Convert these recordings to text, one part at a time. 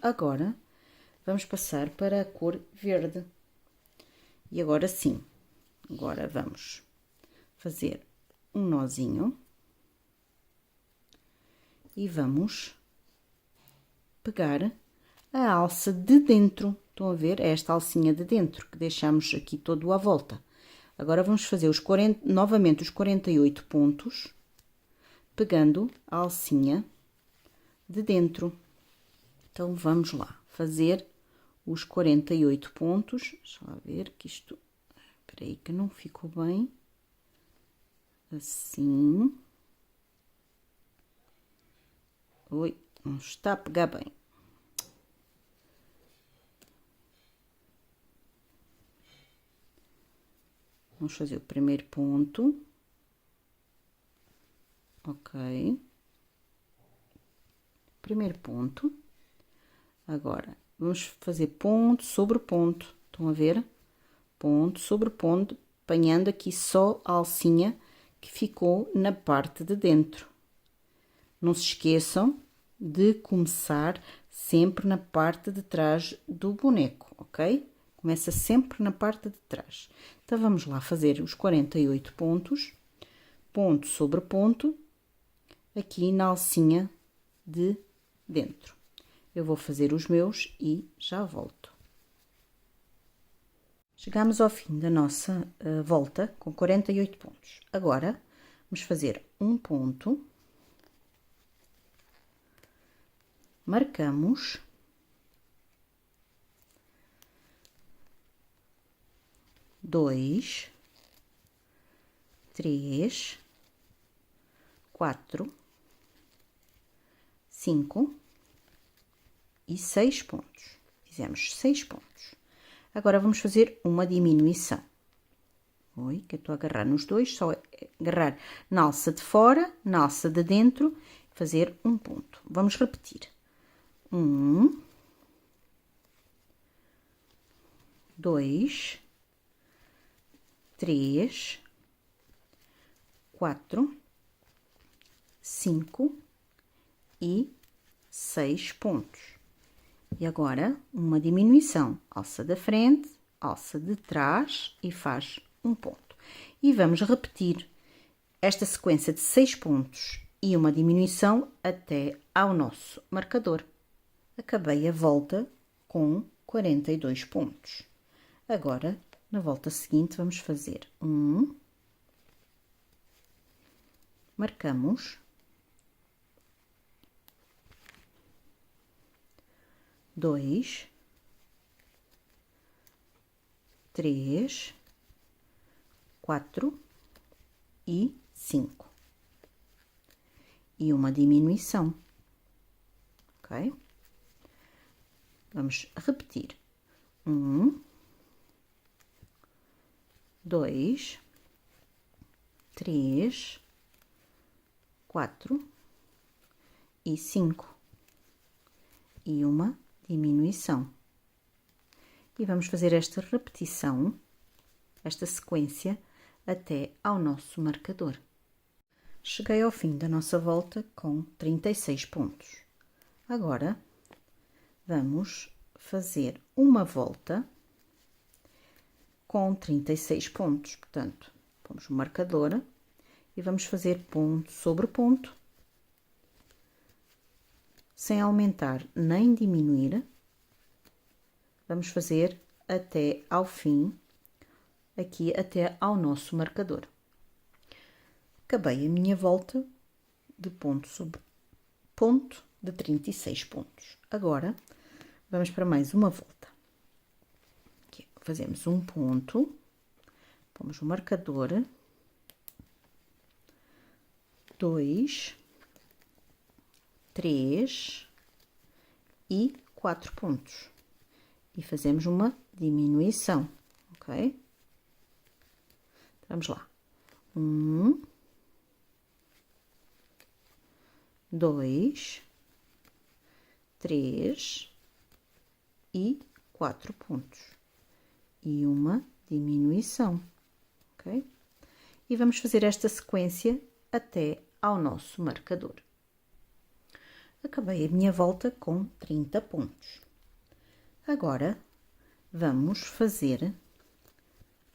Agora, vamos passar para a cor verde. E agora sim, agora vamos fazer um nozinho. E vamos pegar a alça de dentro. Estão a ver? É esta alcinha de dentro que deixamos aqui todo à volta. Agora vamos fazer novamente os 48 pontos, pegando a alcinha de dentro. Então, vamos lá fazer os 48 pontos. Deixa lá ver que isto... Espera aí que não ficou bem. Assim. Oi, não está a pegar bem. Vamos fazer o primeiro ponto. Ok. Primeiro ponto. Agora, vamos fazer ponto sobre ponto. Estão a ver? Ponto sobre ponto, apanhando aqui só a alcinha que ficou na parte de dentro. Não se esqueçam de começar sempre na parte de trás do boneco, ok? Começa sempre na parte de trás. Então, vamos lá fazer os 48 pontos, ponto sobre ponto, aqui na alcinha de dentro. Eu vou fazer os meus e já volto. Chegamos ao fim da nossa volta com 48 pontos. Agora, vamos fazer um ponto. Marcamos. 2, 3, 4, 5 e 6 pontos. Fizemos 6 pontos. Agora, vamos fazer uma diminuição. Oi, que eu estou a agarrar nos dois, só agarrar na alça de fora, na alça de dentro, fazer um ponto. Vamos repetir. 1, 2, 3, 4, 5 e 6 pontos. E agora, uma diminuição, alça da frente, alça de trás e faz um ponto. E vamos repetir esta sequência de 6 pontos e uma diminuição até ao nosso marcador. Acabei a volta com 42 pontos. Agora, na volta seguinte, vamos fazer marcamos, 2, 3, 4 e 5. E uma diminuição, ok? Vamos repetir. 1, 2, 3, 4 e 5. E uma diminuição. E vamos fazer esta repetição, esta sequência, até ao nosso marcador. Cheguei ao fim da nossa volta com 36 pontos. Agora, vamos fazer uma volta com 36 pontos. Portanto, pomos o marcador e vamos fazer ponto sobre ponto, sem aumentar nem diminuir. Vamos fazer até ao fim, aqui até ao nosso marcador. Acabei a minha volta de ponto sobre ponto de 36 pontos. Agora, vamos para mais uma volta. Aqui, fazemos um ponto, pomos o marcador, 2, 3 e 4 pontos. E fazemos uma diminuição, ok? Vamos lá. 1, 2, 3 e 4 pontos. E uma diminuição, ok? E vamos fazer esta sequência até ao nosso marcador. Acabei a minha volta com 30 pontos. Agora, vamos fazer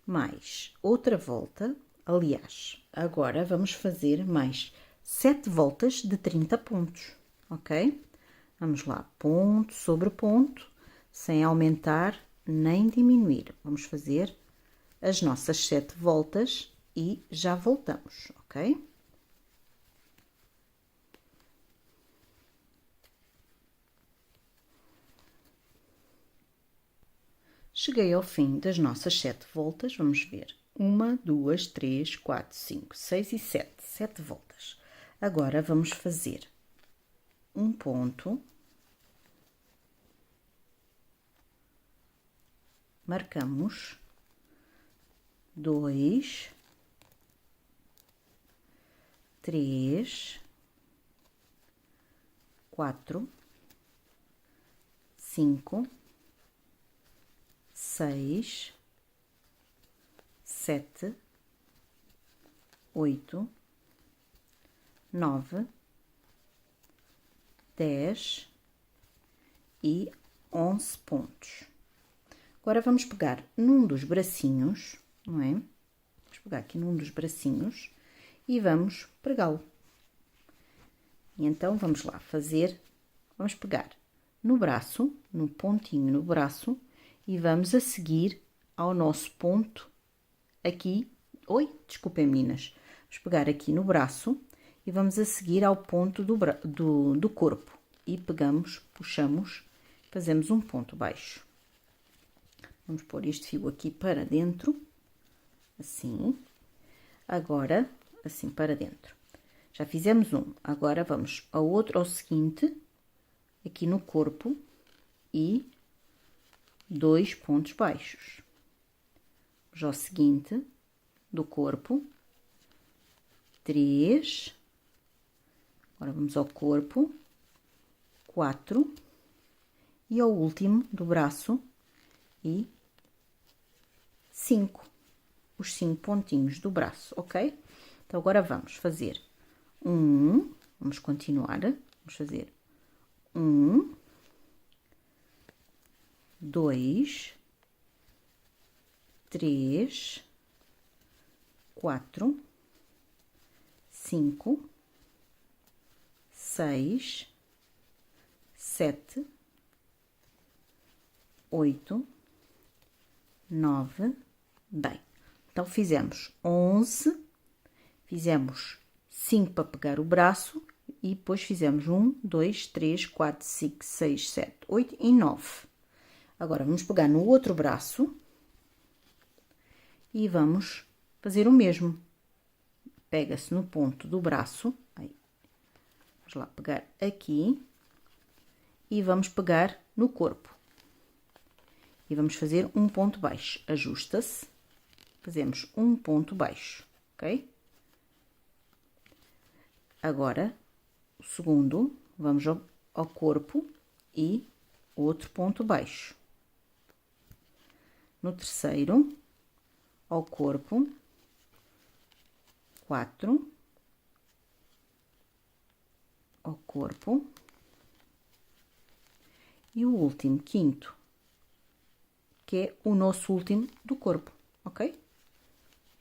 mais outra volta. Aliás, agora vamos fazer mais 7 voltas de 30 pontos, ok? Vamos lá, ponto sobre ponto, sem aumentar nem diminuir. Vamos fazer as nossas 7 voltas e já voltamos, ok? Cheguei ao fim das nossas 7 voltas, vamos ver. 1, 2, 3, 4, 5, 6 e 7. 7 voltas. Agora vamos fazer um ponto. Marcamos 2, 3, 4, 5, 6, 7, 8, 9, 10 e 11 pontos. Agora vamos pegar num dos bracinhos, não é? Vamos pegar aqui num dos bracinhos e vamos pregá-lo. E então vamos lá fazer, vamos pegar no braço, no pontinho no braço, e vamos a seguir ao nosso ponto aqui. Oi, desculpem meninas. Vamos pegar aqui no braço e vamos a seguir ao ponto do corpo. E pegamos, puxamos, fazemos um ponto baixo. Vamos pôr este fio aqui para dentro, assim. Agora, assim para dentro. Já fizemos um, agora vamos ao seguinte, aqui no corpo, e 2 pontos baixos. Já o seguinte, do corpo, 3, agora vamos ao corpo, 4, e ao último do braço, e 5, os 5 pontinhos do braço, ok? Então, agora vamos fazer vamos continuar, vamos fazer 2, 3, 4, 5, 6, 7, 8, 9, bem. Então, fizemos 11, fizemos 5 para pegar o braço e depois fizemos 1, 2, 3, 4, 5, 6, 7, 8 e 9. Agora, vamos pegar no outro braço e vamos fazer o mesmo. Pega-se no ponto do braço, aí, vamos lá pegar aqui e vamos pegar no corpo. E vamos fazer um ponto baixo. Ajusta-se, fazemos um ponto baixo, ok? Agora, o segundo, vamos ao corpo e outro ponto baixo. No terceiro, ao corpo, 4, ao corpo, e o último, quinto, que é o nosso último do corpo, ok?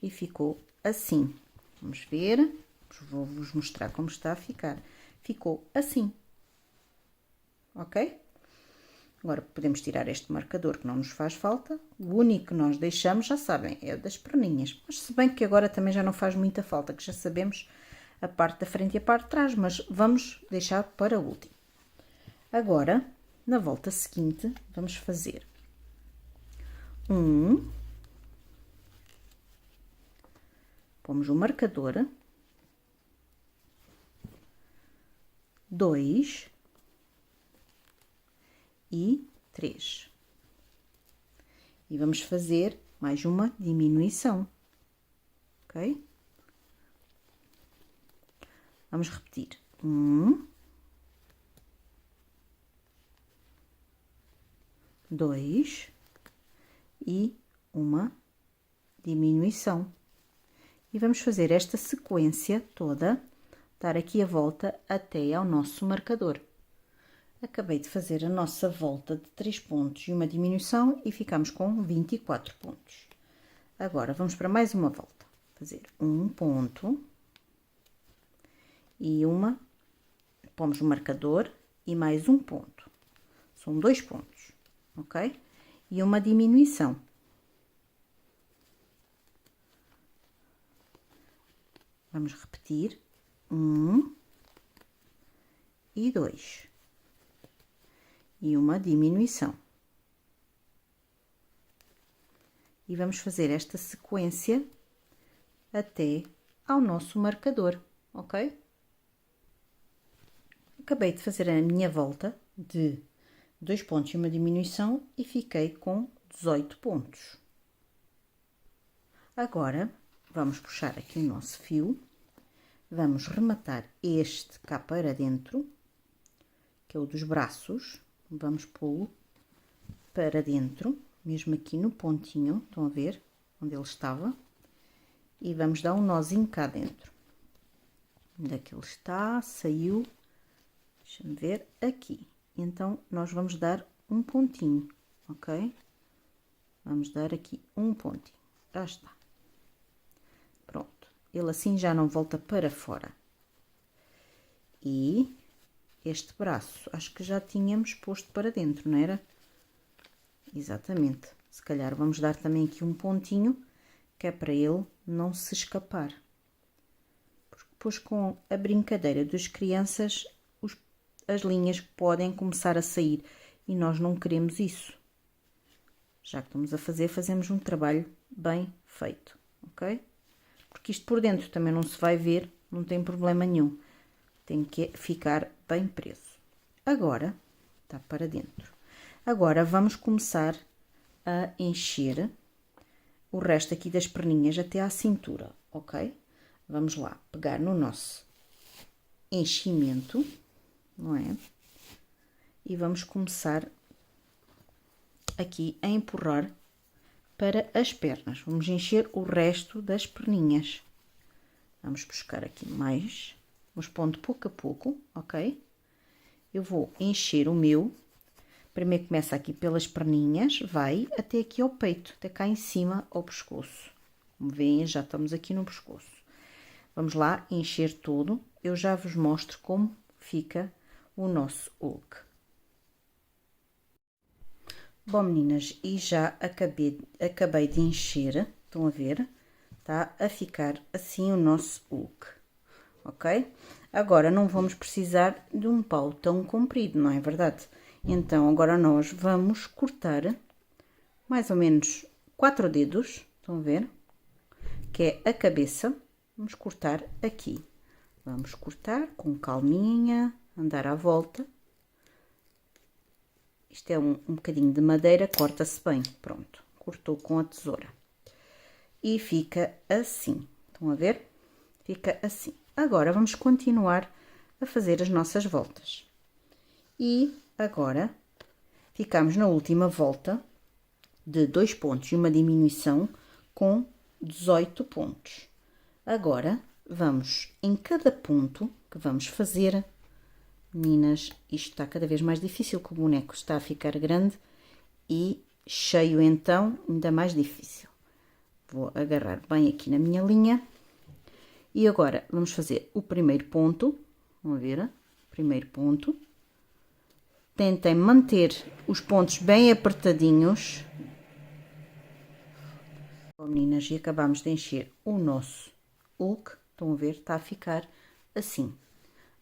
E ficou assim. Vamos ver, vou-vos mostrar como está a ficar. Ficou assim, ok? Agora, podemos tirar este marcador que não nos faz falta. O único que nós deixamos, já sabem, é o das perninhas. Mas se bem que agora também já não faz muita falta, que já sabemos a parte da frente e a parte de trás, mas vamos deixar para o último. Agora, na volta seguinte, vamos fazer pomos o marcador, 2 e 3. E vamos fazer mais uma diminuição, ok? Vamos repetir. 2 e uma diminuição. E vamos fazer esta sequência toda, dar aqui a volta até ao nosso marcador. Acabei de fazer a nossa volta de 3 pontos e uma diminuição e ficamos com 24 pontos. Agora, vamos para mais uma volta. Fazer um ponto e pomos o marcador e mais um ponto. São 2 pontos, ok? E uma diminuição. Vamos repetir. 1 e 2. E uma diminuição. E vamos fazer esta sequência até ao nosso marcador, ok? Acabei de fazer a minha volta de 2 pontos e uma diminuição e fiquei com 18 pontos. Agora, vamos puxar aqui o nosso fio, vamos rematar este cá para dentro, que é o dos braços, vamos pô-lo para dentro, mesmo aqui no pontinho, estão a ver onde ele estava, e vamos dar um nozinho cá dentro. Onde é que ele está? Saiu, deixa-me ver, aqui. Então, nós vamos dar um pontinho, ok? Vamos dar aqui um pontinho, já está. Pronto, ele assim já não volta para fora. E este braço, acho que já tínhamos posto para dentro, não era? Exatamente. Se calhar vamos dar também aqui um pontinho, que é para ele não se escapar. Porque depois com a brincadeira das crianças, as linhas podem começar a sair e nós não queremos isso. Já que estamos a fazer, fazemos um trabalho bem feito, ok? Porque isto por dentro também não se vai ver, não tem problema nenhum. Tem que ficar bem preso. Agora, está para dentro. Agora vamos começar a encher o resto aqui das perninhas até à cintura, ok? Vamos lá, pegar no nosso enchimento, não é? E vamos começar aqui a empurrar para as pernas. Vamos encher o resto das perninhas. Vamos buscar aqui mais, vamos pondo pouco a pouco, ok? Eu vou encher o meu, primeiro começa aqui pelas perninhas, vai até aqui ao peito, até cá em cima ao pescoço. Como veem, já estamos aqui no pescoço. Vamos lá encher todo, eu já vos mostro como fica o nosso look. Bom, meninas, e já acabei de encher, estão a ver? Está a ficar assim o nosso look, ok? Agora, não vamos precisar de um pau tão comprido, não é verdade? Então, agora nós vamos cortar mais ou menos 4 dedos, estão a ver? Que é a cabeça, vamos cortar aqui. Vamos cortar com calminha, andar à volta. Isto é um bocadinho de madeira, corta-se bem. Pronto, cortou com a tesoura. E fica assim, estão a ver? Fica assim. Agora, vamos continuar a fazer as nossas voltas. E agora, ficamos na última volta de 2 pontos e uma diminuição com 18 pontos. Agora, vamos em cada ponto que vamos fazer. Meninas, isto está cada vez mais difícil, que o boneco está a ficar grande e cheio, então, ainda mais difícil. Vou agarrar bem aqui na minha linha. E agora, vamos fazer o primeiro ponto. Vamos ver, primeiro ponto. Tentem manter os pontos bem apertadinhos. Bom, meninas, e acabamos de encher o nosso look. Estão a ver? Está a ficar assim.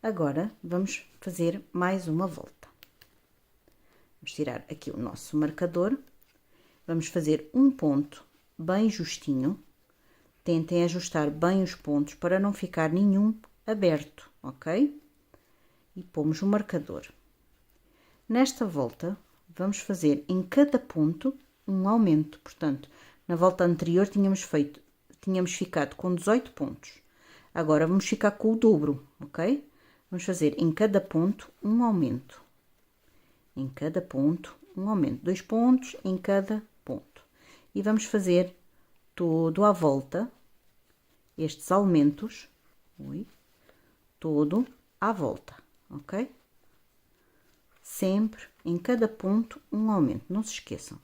Agora, vamos fazer mais uma volta. Vamos tirar aqui o nosso marcador. Vamos fazer um ponto bem justinho. Tentem ajustar bem os pontos para não ficar nenhum aberto, ok? E pomos o marcador. Nesta volta, vamos fazer em cada ponto um aumento. Portanto, na volta anterior tínhamos ficado com 18 pontos. Agora, vamos ficar com o dobro, ok? Vamos fazer em cada ponto um aumento. Em cada ponto, um aumento. 2 pontos em cada ponto. E vamos fazer todo à volta estes aumentos, todo à volta, ok? Sempre em cada ponto um aumento, não se esqueçam.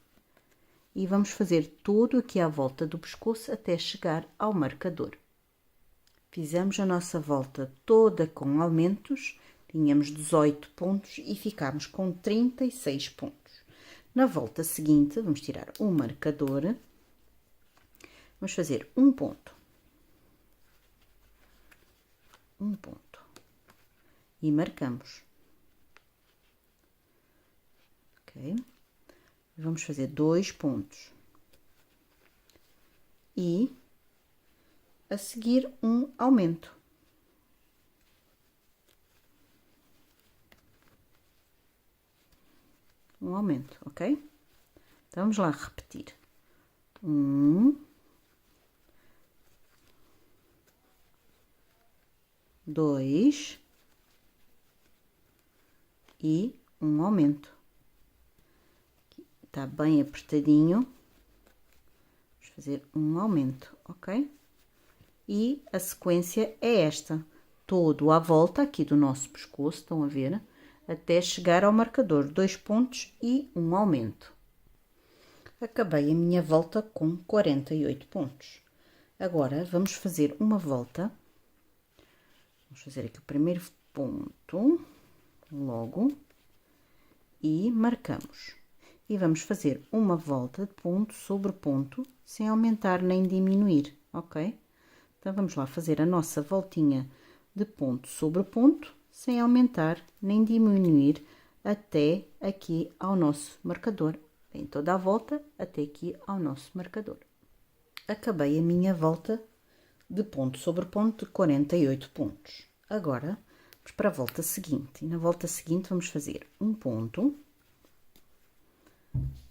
E vamos fazer todo aqui à volta do pescoço até chegar ao marcador. Fizemos a nossa volta toda com aumentos, tínhamos 18 pontos e ficámos com 36 pontos. Na volta seguinte, vamos tirar o marcador, vamos fazer um ponto, e marcamos. Ok? Vamos fazer 2 pontos e a seguir um aumento. Um aumento, ok? Então, vamos lá repetir. 2 e um aumento. Está bem apertadinho. Vamos fazer um aumento, ok? E a sequência é esta. Todo à volta aqui do nosso pescoço, estão a ver? Até chegar ao marcador, 2 pontos e um aumento. Acabei a minha volta com 48 pontos. Agora, vamos fazer uma volta. Vamos fazer aqui o primeiro ponto, logo, e marcamos. E vamos fazer uma volta de ponto sobre ponto, sem aumentar nem diminuir, ok? Então, vamos lá fazer a nossa voltinha de ponto sobre ponto, sem aumentar nem diminuir até aqui ao nosso marcador. Em toda a volta até aqui ao nosso marcador. Acabei a minha volta de ponto sobre ponto de 48 pontos. Agora, vamos para a volta seguinte. E na volta seguinte vamos fazer um ponto,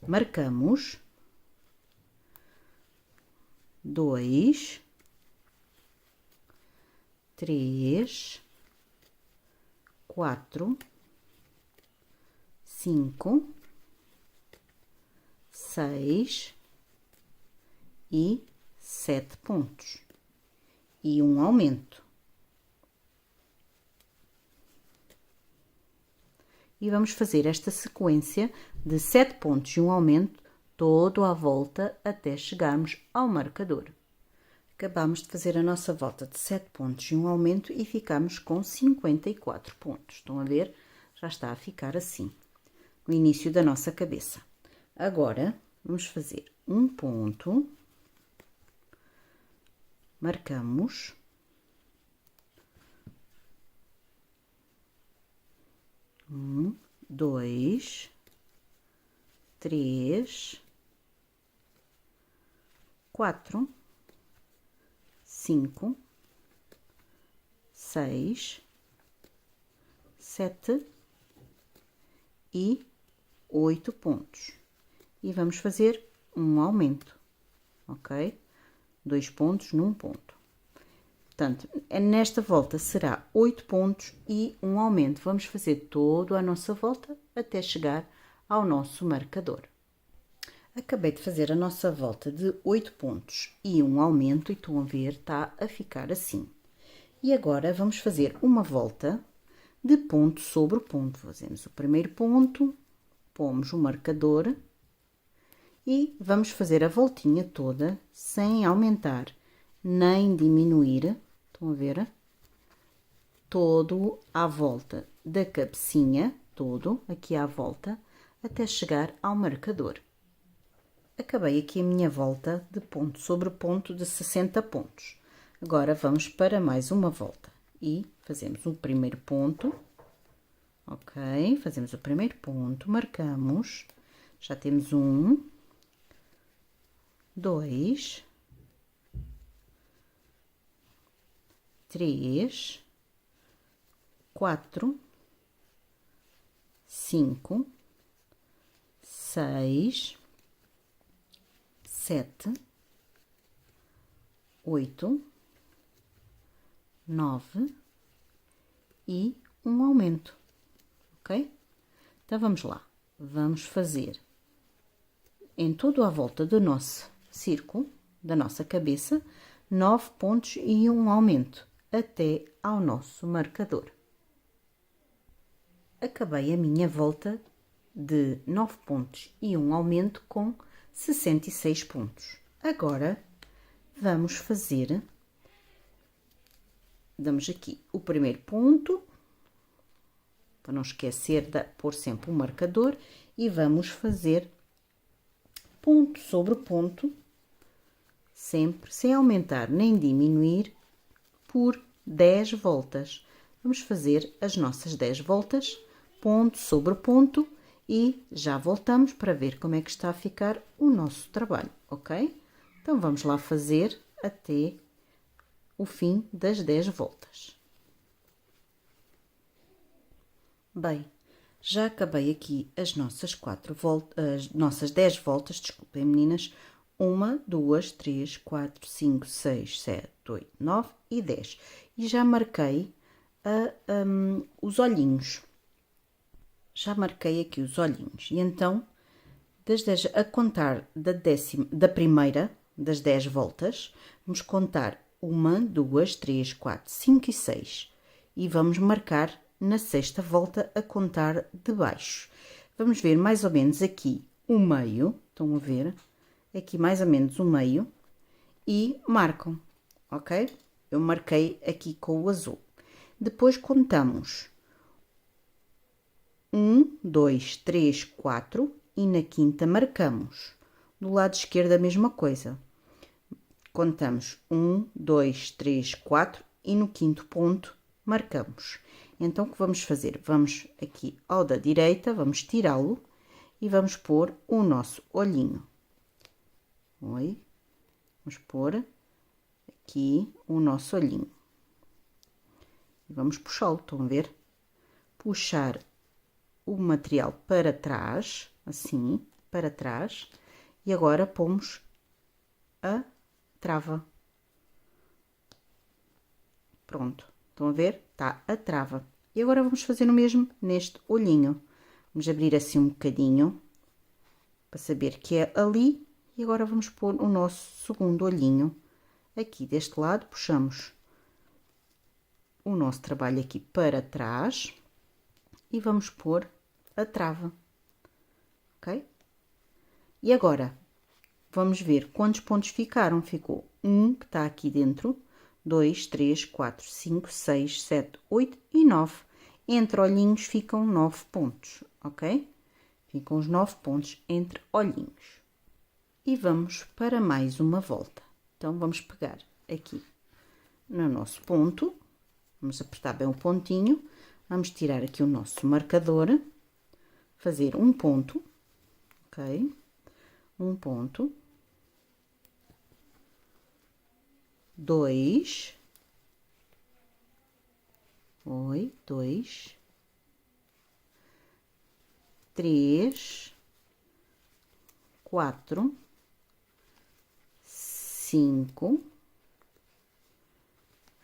marcamos, 2, 3, 4, 5, 6 e 7 pontos e um aumento. E vamos fazer esta sequência de 7 pontos e um aumento todo à volta até chegarmos ao marcador. Acabamos de fazer a nossa volta de 7 pontos e um aumento e ficamos com 54 pontos. Estão a ver? Já está a ficar assim, no início da nossa cabeça. Agora, vamos fazer um ponto, marcamos, 1, 2, 3, 4, 5, 6, 7 e 8 pontos. E vamos fazer um aumento, ok? 2 pontos num ponto. Portanto, nesta volta será 8 pontos e um aumento. Vamos fazer toda a nossa volta até chegar ao nosso marcador. Acabei de fazer a nossa volta de 8 pontos e um aumento, e estão a ver, está a ficar assim. E agora vamos fazer uma volta de ponto sobre ponto. Fazemos o primeiro ponto, pomos o marcador e vamos fazer a voltinha toda sem aumentar nem diminuir. Estão a ver? Todo à volta da cabecinha, todo aqui à volta, até chegar ao marcador. Acabei aqui a minha volta de ponto sobre ponto de 60 pontos. Agora vamos para mais uma volta e fazemos o primeiro ponto, ok? Fazemos o primeiro ponto, marcamos, já temos 1, 2, 3, 4, 5, 6, 7, 8, 9 e um aumento, ok? Então, vamos lá. Vamos fazer em toda a volta do nosso círculo, da nossa cabeça, 9 pontos e um aumento, até ao nosso marcador. Acabei a minha volta de 9 pontos e um aumento com 66 pontos. Agora, vamos fazer, damos aqui o primeiro ponto, para não esquecer de pôr sempre um marcador, e vamos fazer ponto sobre ponto, sempre sem aumentar nem diminuir, por 10 voltas. Vamos fazer as nossas 10 voltas, ponto sobre ponto, e já voltamos para ver como é que está a ficar o nosso trabalho, ok? Então, vamos lá fazer até o fim das 10 voltas. Bem, já acabei aqui as nossas 10 voltas, desculpem meninas, 1, 2, 3, 4, 5, 6, 7, 8, 9 e 10. E já marquei os olhinhos. Já marquei aqui os olhinhos. E então, a contar da primeira, das 10 voltas, vamos contar 1, 2, 3, 4, 5 e 6. E vamos marcar na sexta volta a contar de baixo. Vamos ver mais ou menos aqui o meio, estão a ver? Aqui mais ou menos o meio, e marcam, ok? Eu marquei aqui com o azul. Depois contamos 1, 2, 3, 4 e na quinta marcamos. Do lado esquerdo a mesma coisa. Contamos 1, 2, 3, 4 e no quinto ponto marcamos. Então, o que vamos fazer? Vamos aqui ao da direita, vamos tirá-lo e vamos pôr o nosso olhinho. Oi, vamos pôr aqui o nosso olhinho. E vamos puxá-lo, estão a ver? Puxar o material para trás, assim, para trás. E agora pomos a trava. Pronto, estão a ver? Está a trava. E agora vamos fazer o mesmo neste olhinho. Vamos abrir assim um bocadinho, para saber que é ali. E agora vamos pôr o nosso segundo olhinho. Aqui deste lado, puxamos o nosso trabalho aqui para trás. E vamos pôr a trava. Ok? E agora, vamos ver quantos pontos ficaram. Ficou um que está aqui dentro. 2, 3, 4, 5, 6, 7, 8 e 9. Entre olhinhos ficam 9 pontos, ok? Ficam os 9 pontos entre olhinhos. E vamos para mais uma volta. Então, vamos pegar aqui no nosso ponto. Vamos apertar bem o pontinho. Vamos tirar aqui o nosso marcador. Fazer um ponto, ok? Um ponto. 2, 2, 3, 4, 5,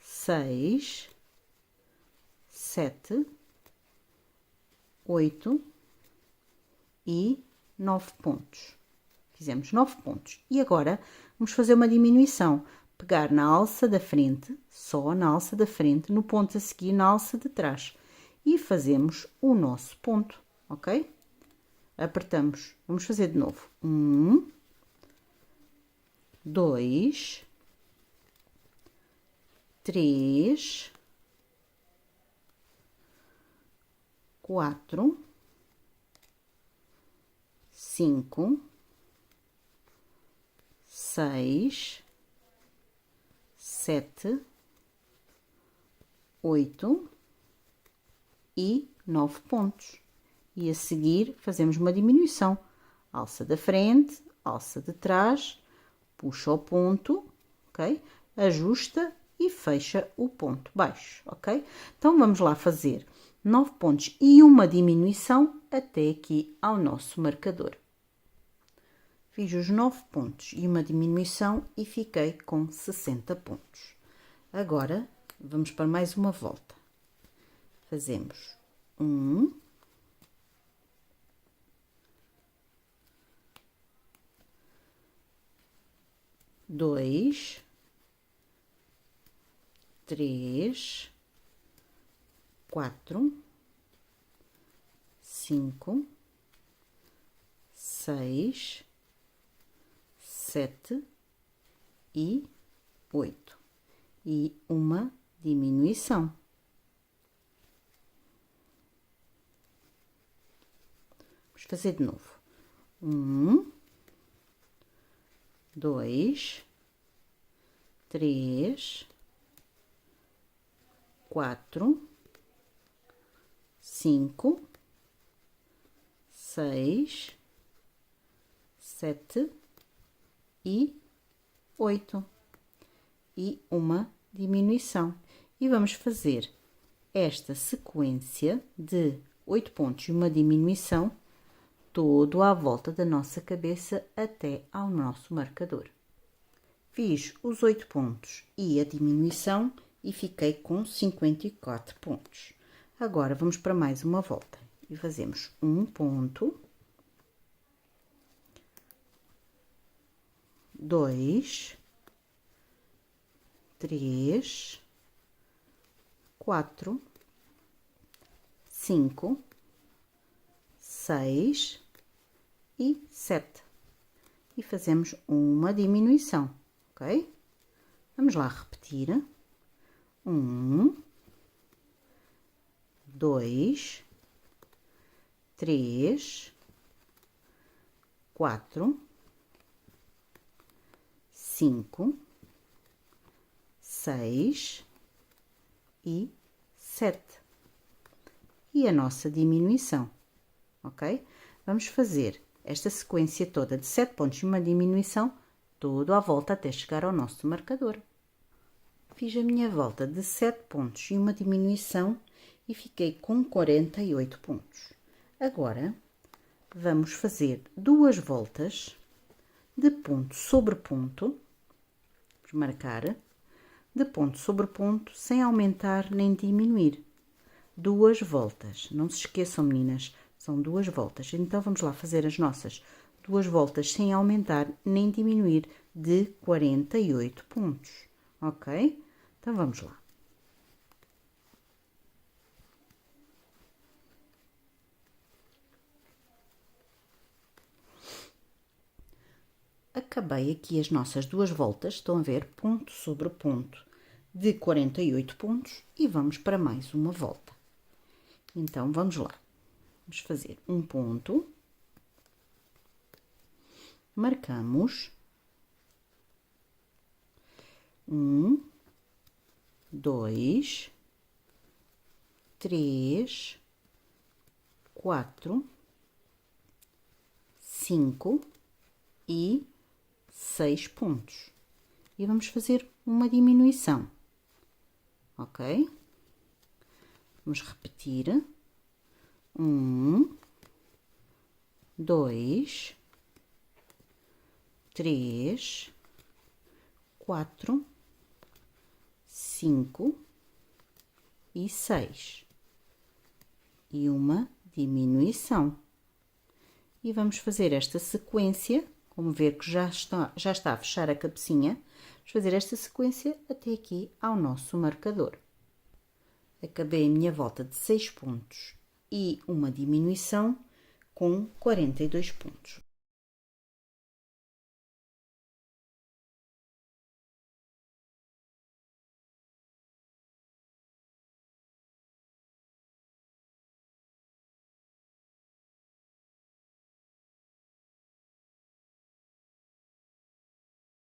6, 7, 8 e 9 pontos. Fizemos 9 pontos. E agora vamos fazer uma diminuição. Pegar na alça da frente, só na alça da frente, no ponto a seguir na alça de trás. E fazemos o nosso ponto, ok? Apertamos. Vamos fazer de novo. 1, 2, 3, 4, 5, 6, 7, 8 e 9 pontos. E a seguir fazemos uma diminuição. Alça da frente, alça de trás, puxa o ponto, ok? Ajusta e fecha o ponto baixo, ok? Então, vamos lá fazer 9 pontos e uma diminuição até aqui ao nosso marcador. Fiz os 9 pontos e uma diminuição e fiquei com 60 pontos. Agora, vamos para mais uma volta. Fazemos 1, 2, 2, 3, 4, 5, 6, 7 e 8. E uma diminuição. Vamos fazer de novo. 1, 2, 3, 4, 5, 6, 7 e 8. E uma diminuição. E vamos fazer esta sequência de 8 pontos e uma diminuição todo à volta da nossa cabeça até ao nosso marcador. Fiz os 8 pontos e a diminuição e fiquei com 54 pontos. Agora vamos para mais uma volta e fazemos um ponto, 2, 3, 4, 5, 6 e 7. E fazemos uma diminuição, ok? Vamos lá repetir. 1, 2, 3, 4, 5, 6 e 7. E a nossa diminuição, ok? Vamos fazer esta sequência toda de 7 pontos e uma diminuição, todo à volta até chegar ao nosso marcador. Fiz a minha volta de 7 pontos e uma diminuição e fiquei com 48 pontos. Agora, vamos fazer 2 voltas de ponto sobre ponto, vamos marcar, de ponto sobre ponto, sem aumentar nem diminuir. 2 voltas, não se esqueçam, meninas, são 2 voltas. Então, vamos lá fazer as nossas 2 voltas sem aumentar nem diminuir de 48 pontos, ok? Então, vamos lá. Acabei aqui as nossas 2 voltas, estão a ver, ponto sobre ponto de 48 pontos e vamos para mais uma volta. Então, vamos lá. Vamos fazer um ponto, marcamos 1, 2, 3, 4, 5 e 6 pontos. E vamos fazer uma diminuição, ok? Vamos repetir. 1, 2, 3, 4, 5 e 6. E uma diminuição. E vamos fazer esta sequência, como ver que já está a fechar a cabecinha, vamos fazer esta sequência até aqui ao nosso marcador. Acabei a minha volta de 6 pontos e uma diminuição com 42 pontos.